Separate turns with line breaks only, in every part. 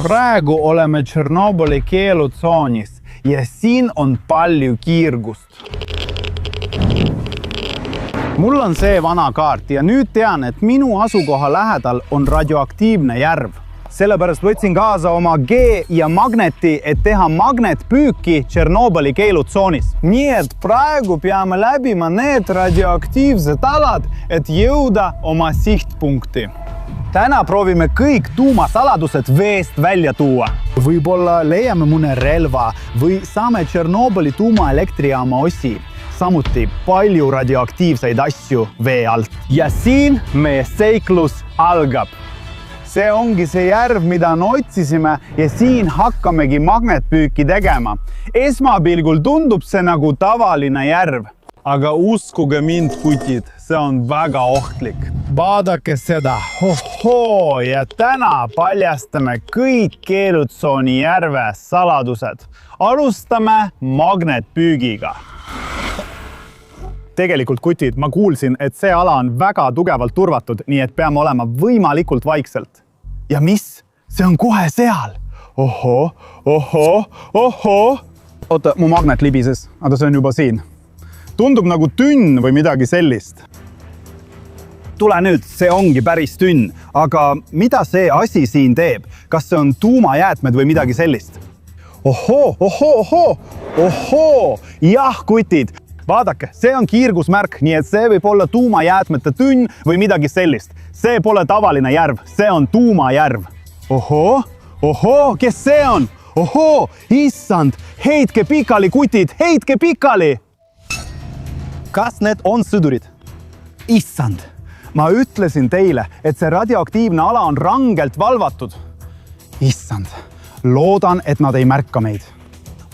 Praegu oleme Tšernobõli keelutsoonis ja siin on palju kiirgust. Mul on see vana kaart ja nüüd tean, et minu asukoha lähedal on radioaktiivne järv. Sellepärast võtsin kaasa oma G ja magneti, et teha magnetpüüki Tšernobõli keelutsoonis. Nii et praegu peame läbima need radioaktiivsed alad, et jõuda oma sihtpunkti. Täna proovime kõik tuumasaladused veest välja tuua. Võib-olla leiame mõne relva või saame Tšernobõli tuumaelektrijaama osi. Samuti palju radioaktiivseid asju vee alt. Ja siin meie seiklus algab. See ongi see järv, mida me otsisime ja siin hakkamegi magnetpüüki tegema. Esmapilgul tundub see nagu tavaline järv. Aga uskuge mind, kutid, see on väga ohtlik. Vaadake seda. Hohoo, ja täna paljastame kõik keelutsooni järve saladused. Alustame magnetpüügiga. Tegelikult, kutid, ma kuulsin, et see ala on väga tugevalt turvatud, nii et peame olema võimalikult vaikselt. Ja mis? See on kohe seal. Ohoo. Oota, mu magnet libises, aga see on juba siin. Tundub nagu tünn või midagi sellist. Tule nüüd, see ongi päris tünn, aga mida see asi siin teeb? Kas see on tuumajäätmed või midagi sellist? Ohoo, jah, kutid. Vaadake, see on kiirgusmärk, nii et see võib olla tuumajäätmete tünn või midagi sellist. See pole tavaline järv, see on tuumajärv. Ohoo, kes see on? Ohoo, issand, heitke pikali, kutid, heitke pikali! Kas need on sõdurid? Issand, ma ütlesin teile, et see radioaktiivne ala on rangelt valvatud. Issand, loodan, et nad ei märka meid.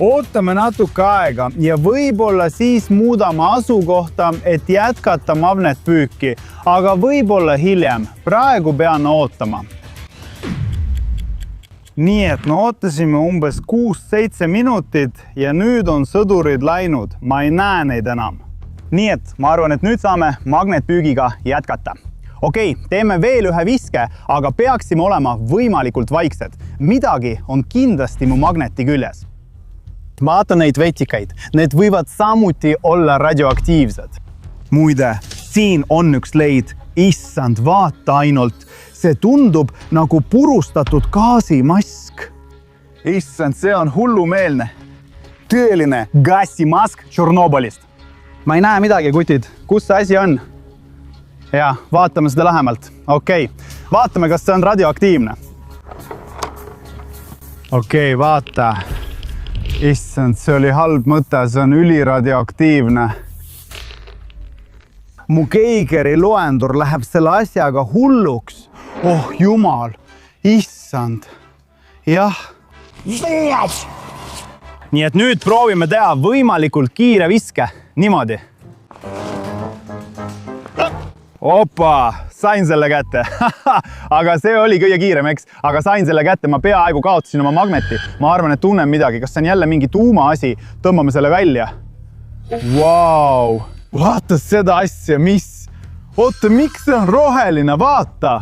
Ootame natuke aega ja võib-olla siis muudame asukohta, et jätkata magnetpüüki, aga võib-olla hiljem. Praegu pean ootama. Nii et me ootasime umbes 6-7 minutit ja nüüd on sõdurid läinud. Ma ei näe neid enam. Nii et ma arvan, et nüüd saame magnetpüügiga jätkata. Okei, teeme veel ühe viske, aga peaksime olema võimalikult vaiksed. Midagi on kindlasti mu magneti küljes. Vaata neid vetikaid. Need võivad samuti olla radioaktiivsed. Muide, siin on üks leid. Issand, vaata ainult. See tundub nagu purustatud gaasimask. Issand, see on hullumeelne. Tõeline gaasimask Tšernobõlist. Ma ei näe midagi, kutid. Kus see asi on? Ja, vaatame seda lähemalt. Okei, vaatame, kas see on radioaktiivne. Okei, vaata. Issand, see oli halb mõte, see on üliradioaktiivne. Mu Geigeri loendur läheb selle asjaga hulluks. Oh jumal, issand. Jah. Nii et nüüd proovime teha võimalikult kiire viske. Niimoodi. Opa, sain selle kätte. Aga see oli kõige kiirem, eks? Aga sain selle kätte, ma peaaegu kaotasin oma magneti. Ma arvan, et tunnen midagi. Kas see on jälle mingi tuuma asi? Tõmbame selle välja. Vau! Vaata seda asja, mis? Oota, miks see on roheline? Vaata!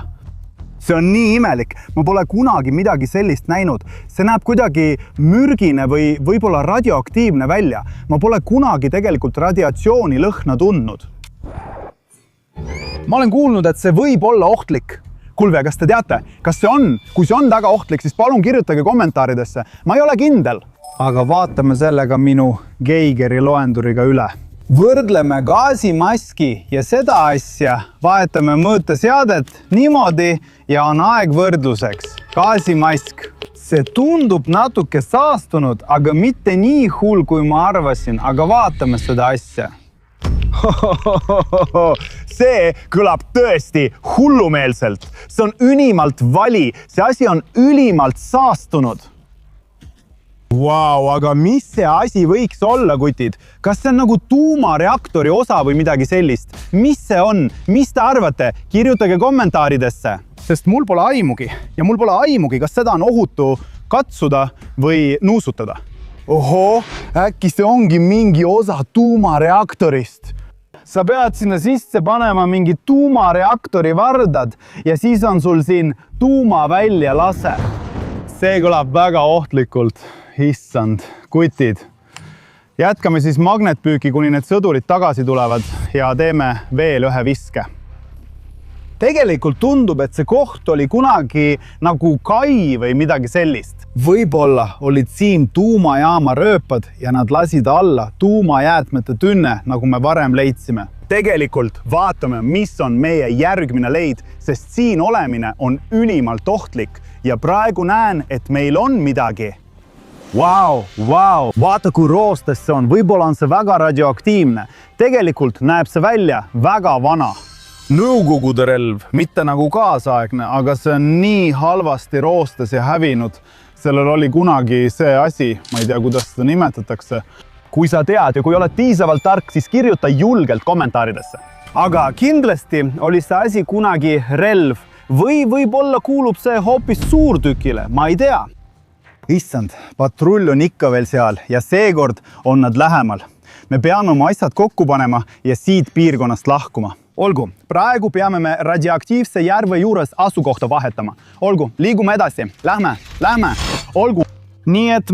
See on nii imelik. Ma pole kunagi midagi sellist näinud. See näeb kuidagi mürgine või võib-olla radioaktiivne välja. Ma pole kunagi tegelikult radiatsiooni lõhna tundnud. Ma olen kuulnud, et see võib olla ohtlik. Kulve, kas te teate, kas see on? Kui see on väga ohtlik, siis palun kirjutage kommentaaridesse. Ma ei ole kindel. Aga vaatame sellega minu Geigeri loenduriga üle. Võrdleme gaasimaski ja seda asja. Vahetame mõõteseadet niimoodi ja on aeg võrdluseks. Gaasimask. See tundub natuke saastunud, aga mitte nii hull, kui ma arvasin. Aga vaatame seda asja. See kõlab tõesti hullumeelselt. See on ülimalt vali. See asi on ülimalt saastunud. Vau, aga mis see asi võiks olla, kutid? Kas see on nagu tuumareaktori osa või midagi sellist? Mis see on? Mis te arvate? Kirjutage kommentaaridesse. Sest mul pole aimugi. Ja mul pole aimugi, kas seda on ohutu katsuda või nuusutada. Ohoo, äkki see ongi mingi osa tuumareaktorist. Sa pead sinna sisse panema mingi tuumareaktori vardad ja siis on sul siin tuuma välja lase. See kõlab väga ohtlikult. Issand, kutid. Jätkame siis magnetpüüki, kuni need sõdurid tagasi tulevad ja teeme veel ühe viske. Tegelikult tundub, et see koht oli kunagi nagu kai või midagi sellist. Võib-olla olid siin tuumajaama rööpad ja nad lasid alla tuumajäätmete tünne, nagu me varem leidsime. Tegelikult vaatame, mis on meie järgmine leid, sest siin olemine on ülimalt ohtlik ja praegu näen, et meil on midagi. Vau! Vaata, kui roostes see on. Võib-olla on see väga radioaktiivne. Tegelikult näeb see välja väga vana. Nõukogude relv, mitte nagu kaasaegne, aga see on nii halvasti roostes ja hävinud. Sellel oli kunagi see asi, ma ei tea, kuidas seda nimetatakse. Kui sa tead ja kui oled piisavalt tark, siis kirjuta julgelt kommentaaridesse. Aga kindlasti oli see asi kunagi relv või võib-olla kuulub see hoopis suurtükile, ma ei tea. Issand, patrull on ikka veel seal ja seekord on nad lähemal. Me peame oma asjad kokku panema ja siit piirkonnast lahkuma. Olgu, praegu peame me radioaktiivse järve juures asukohta vahetama. Olgu, liigume edasi. Lähme. Olgu. Nii et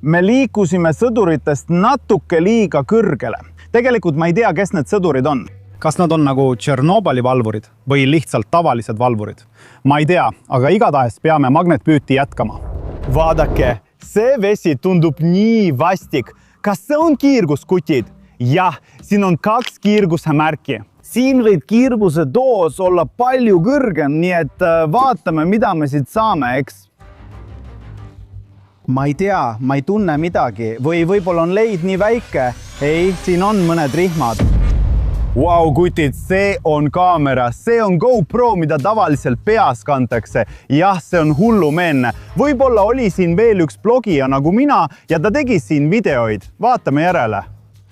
me liikusime sõduritest natuke liiga kõrgele. Tegelikult ma ei tea, kes need sõdurid on. Kas nad on nagu Tšernobõli valvurid või lihtsalt tavalised valvurid? Ma ei tea, aga igatahes peame magnetpüüti jätkama. Vaadake, see vesi tundub nii vastik. Kas see on kiirgus, kutid? Jah, siin on 2 kiirguse märki. Siin võib kiirguse doos olla palju kõrgem, nii et vaatame, mida me siit saame, eks? Ma ei tea, ma ei tunne midagi või võib-olla on leid nii väike. Ei, siin on mõned rihmad. Vau, kutid, see on kaamera, see on GoPro, mida tavaliselt peas kantakse. Jah, see on hullumeelne. Võib-olla oli siin veel üks blogija nagu mina ja ta tegi siin videoid. Vaatame järele.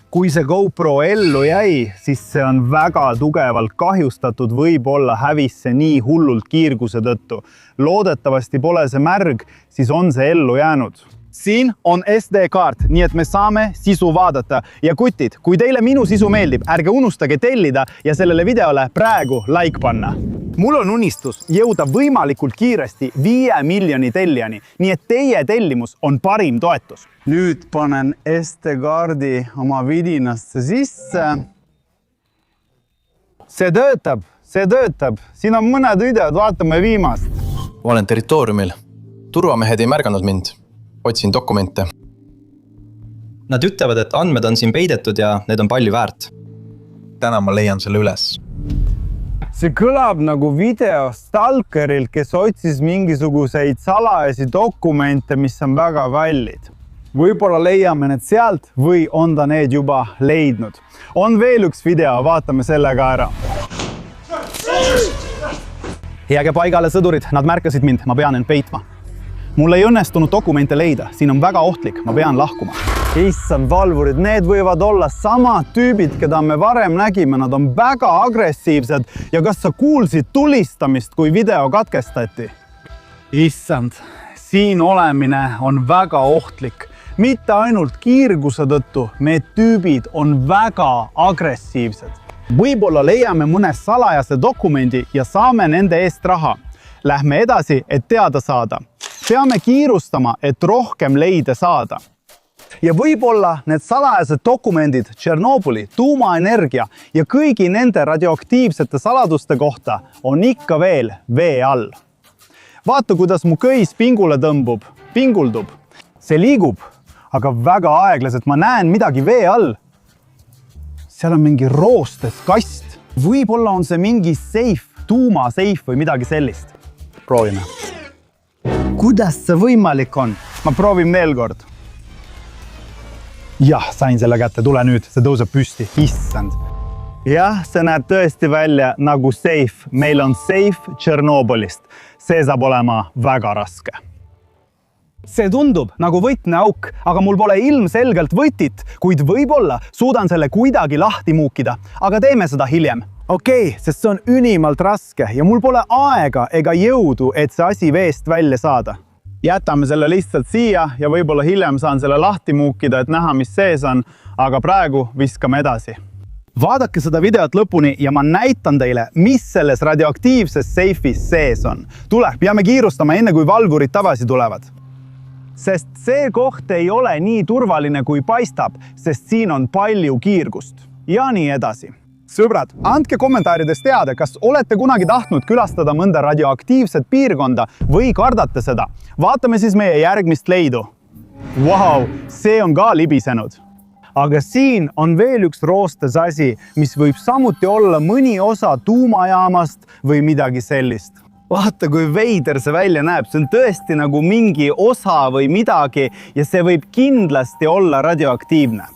Kui see GoPro ellu jäi, siis see on väga tugevalt kahjustatud, võib-olla hävis see nii hullult kiirguse tõttu. Loodetavasti pole see märg, siis on see ellu jäänud. Siin on SD-kaart, nii et me saame sisu vaadata. Ja kutid, kui teile minu sisu meeldib, ärge unustage tellida ja sellele videole praegu like panna. Mul on unistus jõuda võimalikult kiiresti 5 miljoni tellijani, nii et teie tellimus on parim toetus. Nüüd panen SD-kaardi oma vidinasse sisse. See töötab. Siin on mõned videod, vaatame viimast.
Olen territooriumil. Turvamehed ei märganud mind. Otsin dokumente. Nad ütlevad, et andmed on siin peidetud ja need on palju väärt. Täna ma leian selle üles.
See kõlab nagu video stalkerilt, kes otsis mingisuguseid salajasi dokumente, mis on väga kallid. Võib-olla leiame need sealt või on ta need juba leidnud. On veel üks video, vaatame selle ka ära. Jääge paigale sõdurid, nad märkasid mind, ma pean end peitma. Mul ei õnnestunud dokumente leida, siin on väga ohtlik, ma pean lahkuma. Issand valvurid, need võivad olla samad tüübid, keda me varem nägime, nad on väga agressiivsed ja kas sa kuulsid tulistamist, kui video katkestati? Issand, siin olemine on väga ohtlik. Mitte ainult kiirguse tõttu, need tüübid on väga agressiivsed. Võib-olla leiame mõne salajase dokumendi ja saame nende eest raha. Lähme edasi, et teada saada. Peame kiirustama, et rohkem leide saada. Ja võib-olla need salajased dokumendid Tšernobõli, tuumaenergia ja kõigi nende radioaktiivsete saladuste kohta on ikka veel vee all. Vaata, kuidas mu köis pingule pinguldub. See liigub, aga väga aeglaselt. Ma näen midagi vee all. Seal on mingi roostes kast. Võib-olla on see mingi seif, tuumaseif või midagi sellist. Proovime. Kuidas see võimalik on? Ma proovin veel kord. Jah, sain selle kätte, tule nüüd, see tõuseb püsti. Issand. Jah, see näeb tõesti välja nagu seif. Meil on seif Tšernobõlist. See saab olema väga raske. See tundub nagu võtmeauk, aga mul pole ilmselgelt võtit, kuid võib-olla suudan selle kuidagi lahti muukida, aga teeme seda hiljem. Okei, sest see on ülimalt raske ja mul pole aega ega jõudu, et see asi veest välja saada. Jätame selle lihtsalt siia ja võib-olla hiljem saan selle lahti muukida, et näha, mis sees on, aga praegu viskame edasi. Vaadake seda videot lõpuni ja ma näitan teile, mis selles radioaktiivses seifis sees on. Tule, peame kiirustama enne, kui valvurid tagasi tulevad. Sest see koht ei ole nii turvaline, kui paistab, sest siin on palju kiirgust. Ja nii edasi. Sõbrad, andke kommentaarides teada, kas olete kunagi tahtnud külastada mõnda radioaktiivset piirkonda või kardate seda. Vaatame siis meie järgmist leidu. Vau, see on ka libisenud. Aga siin on veel üks roostes asi, mis võib samuti olla mõni osa tuumajaamast või midagi sellist. Vaata, kui veider see välja näeb. See on tõesti nagu mingi osa või midagi ja see võib kindlasti olla radioaktiivne.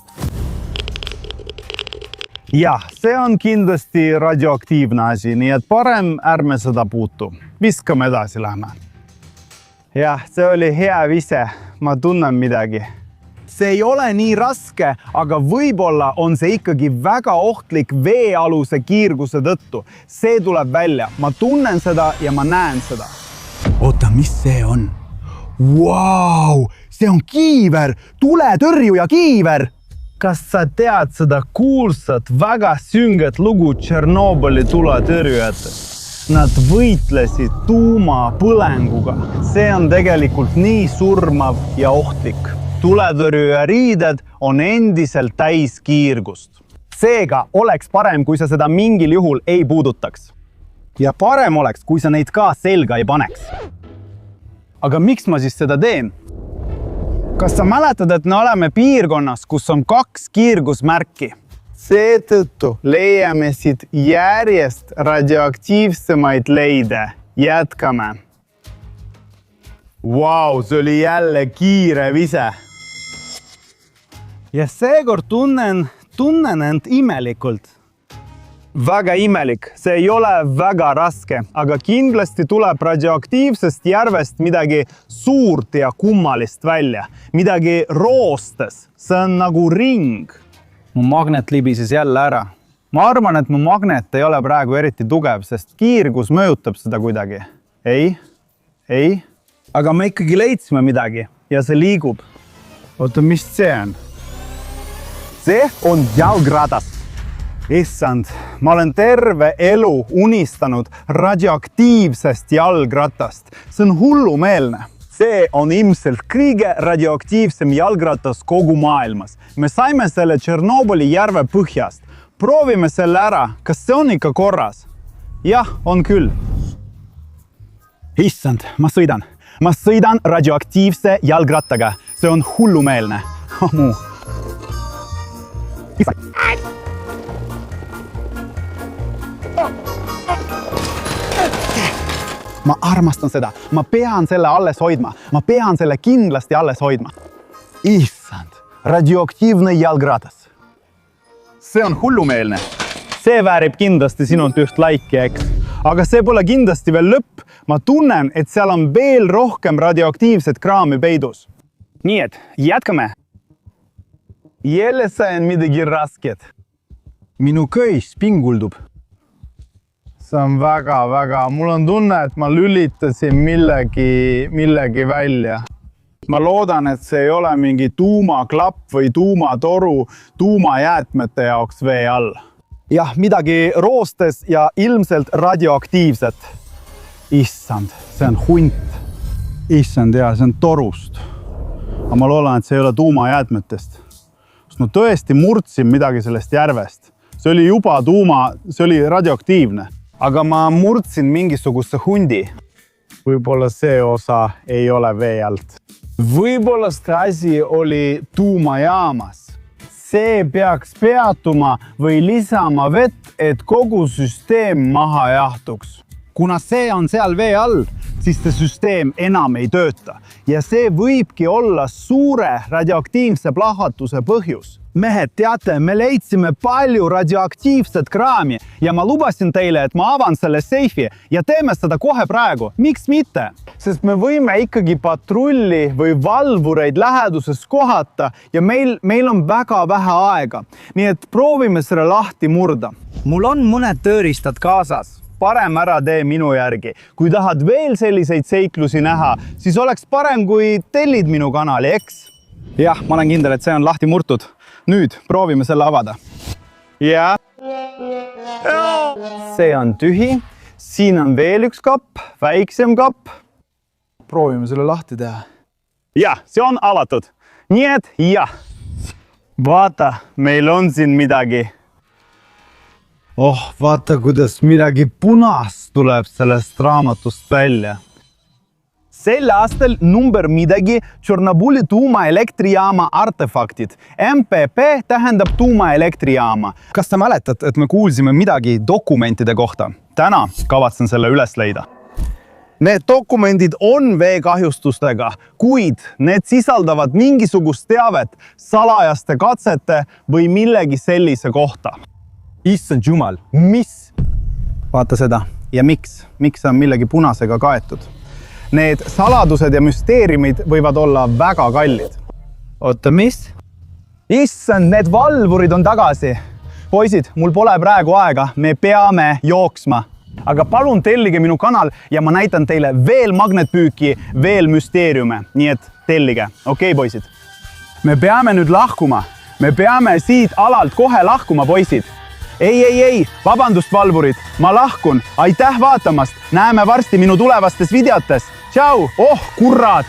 Jah, see on kindlasti radioaktiivne asi, nii et parem ärme seda puutu. Viskame edasi lähme. Jah, see oli hea vise. Ma tunnen midagi. See ei ole nii raske, aga võib-olla on see ikkagi väga ohtlik veealuse kiirguse tõttu. See tuleb välja. Ma tunnen seda ja ma näen seda. Oota, mis see on? Vau! See on kiiver! Tuletõrjuja kiiver! Kas sa tead seda kuulsat, väga sünget lugu Tšernobõli tuletõrjujatest? Nad võitlesid tuumapõlenguga. See on tegelikult nii surmav ja ohtlik. Tuletõrjuja riided on endiselt täis kiirgust. Seega oleks parem, kui sa seda mingil juhul ei puudutaks. Ja parem oleks, kui sa neid ka selga ei paneks. Aga miks ma siis seda teen? Kas sa mäletad, et me oleme piirkonnas, kus on 2 kiirgusmärki? Seetõttu leiame siit järjest radioaktiivsemaid leide. Jätkame. Vau, see oli jälle kiire vise. Ja seekord tunnen end imelikult. Väga imelik. See ei ole väga raske, aga kindlasti tuleb radioaktiivsest järvest midagi suurt ja kummalist välja. Midagi roostes. See on nagu ring. Mu magnet libises jälle ära. Ma arvan, et mu magnet ei ole praegu eriti tugev, sest kiirgus mõjutab seda kuidagi. Ei. Aga me ikkagi leidsime midagi ja see liigub. Oota, mis see on? See on jalgratas. Issand, ma olen terve elu unistanud radioaktiivsest jalgratast. See on hullumeelne. See on ilmselt kõige radioaktiivsem jalgratas kogu maailmas. Me saime selle Tšernobõli järve põhjast. Proovime selle ära. Kas see on ikka korras? Jah, on küll. Issand, ma sõidan. Ma sõidan radioaktiivse jalgrattaga. See on hullumeelne. Ma armastan seda. Ma pean selle alles hoidma. Ma pean selle kindlasti alles hoidma. Issand, radioaktiivne jalgratas. See on hullumeelne. See väärib kindlasti sinult üht laiki, eks. Aga see pole kindlasti veel lõpp. Ma tunnen, et seal on veel rohkem radioaktiivset kraami peidus. Nii et jätkame. Jälle sain midagi rasket. Minu köis pinguldub. See on väga. Mul on tunne, et ma lülitasin millegi välja. Ma loodan, et see ei ole mingi tuumaklapp või tuumatoru tuumajäätmete jaoks vee all. Jah, midagi roostes ja ilmselt radioaktiivset. Issand, see on hunt. Issand, ja see on torust. Aga ma loodan, et see ei ole tuumajäätmetest. Ma tõesti murdsin midagi sellest järvest. See oli juba see oli radioaktiivne. Aga ma murdsin mingisuguse hundi. Võib-olla see osa ei ole vee alt. Võib-olla see asi oli tuumajaamas. See peaks peatuma või lisama vett, et kogu süsteem maha jahtuks. Kuna see on seal vee all, siis see süsteem enam ei tööta. Ja see võibki olla suure radioaktiivse plahvatuse põhjus. Mehed, teate, me leidsime palju radioaktiivset kraami ja ma lubasin teile, et ma avan selle seifi ja teeme seda kohe praegu. Miks mitte? Sest me võime ikkagi patrulli või valvureid läheduses kohata ja meil on väga vähe aega. Nii et proovime selle lahti murda. Mul on mõned tööriistad kaasas. Parem ära tee minu järgi. Kui tahad veel selliseid seiklusi näha, siis oleks parem, kui tellid minu kanali, eks? Jah, ma olen kindel, et see on lahti murtud. Nüüd proovime selle avada. Ja see on tühi, siin on veel üks kapp, väiksem kapp. Proovime selle lahti teha. Jah, see on avatud. Nii et jah. Vaata, meil on siin midagi. Vaata, kuidas midagi punast tuleb sellest raamatust välja. Sel aastal number midagi Tšornobõli tuumaelektrijaama artefaktid. MPP tähendab tuumaelektrijaama. Kas te mäletad, et me kuulsime midagi dokumentide kohta? Täna kavatsen selle üles leida. Need dokumendid on veekahjustustega, kuid need sisaldavad mingisugust teavet salajaste katsete või millegi sellise kohta. Issand jumal, mis? Vaata seda. Ja miks? Miks on millegi punasega kaetud? Need saladused ja müsteeriumid võivad olla väga kallid. Oota, mis? Issand, need valvurid on tagasi. Poisid, mul pole praegu aega, me peame jooksma. Aga palun tellige minu kanal ja ma näitan teile veel magnetpüüki, veel müsteeriume. Nii et tellige. Okei, poisid. Me peame nüüd lahkuma. Me peame siit alalt kohe lahkuma, poisid. Ei, vabandust, valvurid. Ma lahkun. Aitäh vaatamast. Näeme varsti minu tulevastes videotes. Tšau! Kurat!